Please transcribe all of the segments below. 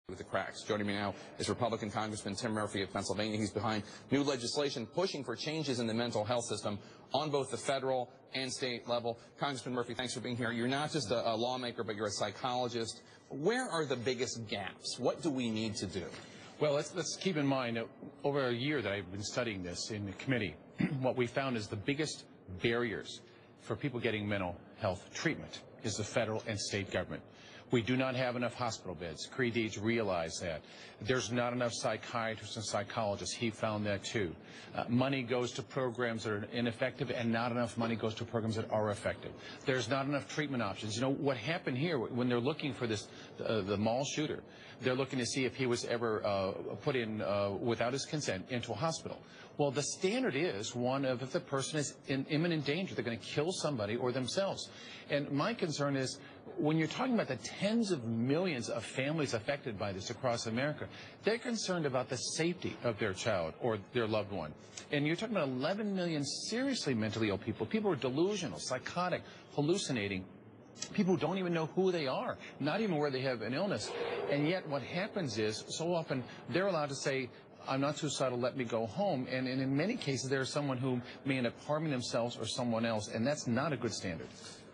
with the cracks. Joining me now is Republican Congressman Tim Murphy of Pennsylvania. He's behind new legislation pushing for changes in the mental health system on both the federal and state level. Congressman Murphy, thanks for being here. You're not just a lawmaker, but you're a psychologist. Where are the biggest gaps? What do we need to do? Well, let's keep in mind, over a year that I've been studying this in the committee, what we found is the biggest barriers for people getting mental health treatment is the federal and state government. We do not have enough hospital beds. Creed realized that. There's not enough psychiatrists and psychologists. He found that too. Money goes to programs that are ineffective, and not enough money goes to programs that are effective. There's not enough treatment options. You know, what happened here, when they're looking for this, the mall shooter, they're looking to see if he was ever put in, without his consent, into a hospital. Well, the standard is one of if the person is in imminent danger, they're going to kill somebody or themselves. And my concern is, when you're talking about the tens of millions of families affected by this across America, they're concerned about the safety of their child or their loved one. And you're talking about 11 million seriously mentally ill people. People who are delusional, psychotic, hallucinating. People who don't even know who they are, not even where they have an illness. And yet what happens is, so often, they're allowed to say, I'm not suicidal, let me go home. And in many cases, there's someone who may end up harming themselves or someone else, and that's not a good standard.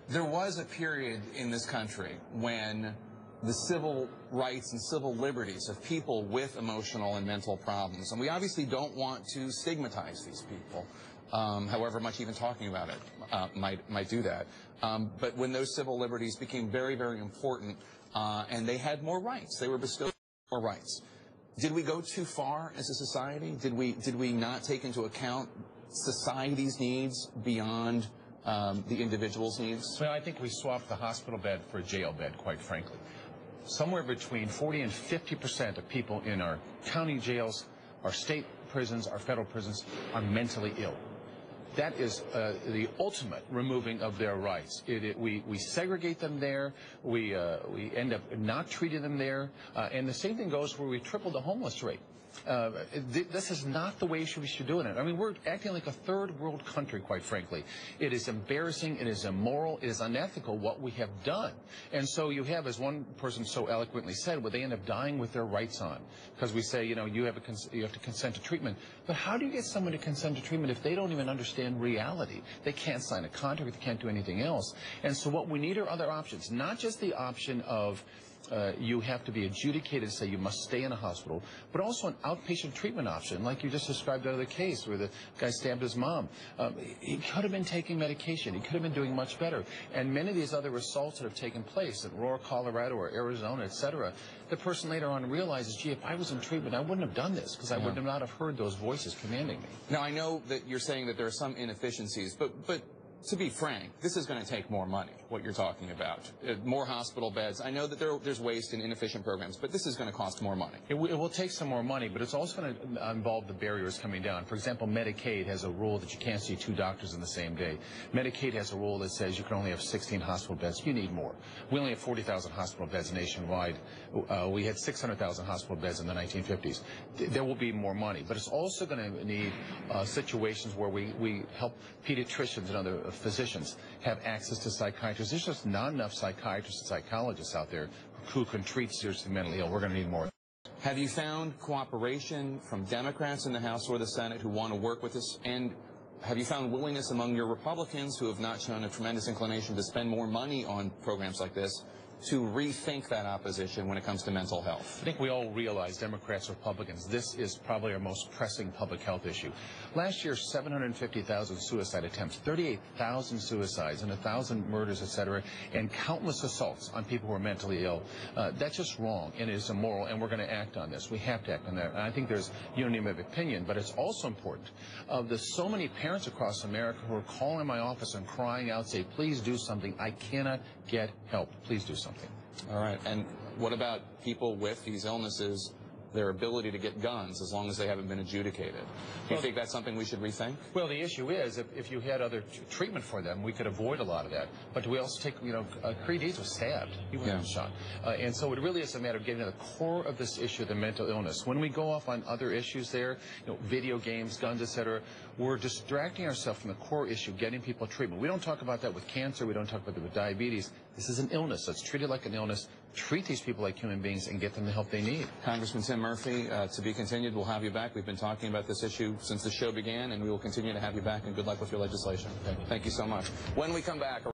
There was a period in this country when the civil rights and civil liberties of people with emotional and mental problems, and we obviously don't want to stigmatize these people, however much even talking about it might do that. But when those civil liberties became very, very important, and they had more rights, they were bestowed more rights. Did we go too far as a society? Did we not take into account society's needs beyond the individual's needs? Well, I think we swapped the hospital bed for a jail bed, quite frankly. Somewhere between 40 and 50% of people in our county jails, our state prisons, our federal prisons are mentally ill. That is the ultimate removing of their rights. We segregate them there. We end up not treating them there. And the same thing goes where we tripled the homeless rate. This is not the way we should do it. I mean, we're acting like a third world country, quite frankly. It is embarrassing. It is immoral. It is unethical what we have done. And so you have, as one person so eloquently said, where they end up dying with their rights on. Because we say, you know, you have to consent to treatment. But how do you get someone to consent to treatment if they don't even understand reality? They can't sign a contract. They can't do anything else. And so what we need are other options, not just the option of you have to be adjudicated, say you must stay in a hospital, but also an outpatient treatment option, like you just described out of the case where the guy stabbed his mom. He could have been taking medication. He could have been doing much better. And many of these other assaults that have taken place in rural Colorado or Arizona, etc., the person later on realizes, gee, if I was in treatment, I wouldn't have done this because I would not have heard those voices commanding me. Now, I know that you're saying that there are some inefficiencies, but to be frank, this is going to take more money, what you're talking about. More hospital beds. I know that there's waste and inefficient programs, but this is going to cost more money. It will take some more money, but it's also going to involve the barriers coming down. For example, Medicaid has a rule that you can't see 2 doctors in the same day. Medicaid has a rule that says you can only have 16 hospital beds. You need more. We only have 40,000 hospital beds nationwide. We had 600,000 hospital beds in the 1950s. There will be more money, but it's also going to need situations where we help pediatricians and other physicians have access to psychiatrists. There's just not enough psychiatrists and psychologists out there who can treat seriously mentally ill. We're going to need more. Have you found cooperation from Democrats in the House or the Senate who want to work with us? And have you found willingness among your Republicans who have not shown a tremendous inclination to spend more money on programs like this to rethink that opposition when it comes to mental health? I think we all realize, Democrats, Republicans, this is probably our most pressing public health issue. Last year, 750,000 suicide attempts, 38,000 suicides, and 1,000 murders, etc., and countless assaults on people who are mentally ill. That's just wrong, and it is immoral, and we're going to act on this. We have to act on that. And I think there's unity of opinion, but it's also important. There's so many parents across America who are calling my office and crying out, say, please do something. I cannot get help. Please do something. All right. And what about people with these illnesses, their ability to get guns as long as they haven't been adjudicated? Do you think that's something we should rethink? Well, the issue is if you had other treatment for them, we could avoid a lot of that. But we also take, Creed was stabbed. He wasn't shot. And so it really is a matter of getting to the core of this issue, the mental illness. When we go off on other issues there, video games, guns, etc., we're distracting ourselves from the core issue, getting people treatment. We don't talk about that with cancer. We don't talk about that with diabetes. This is an illness. Let's treat it like an illness. Treat these people like human beings and get them the help they need. Congressman Tim Murphy, to be continued. We'll have you back. We've been talking about this issue since the show began, and we will continue to have you back, and good luck with your legislation. Thank you so much. When we come back...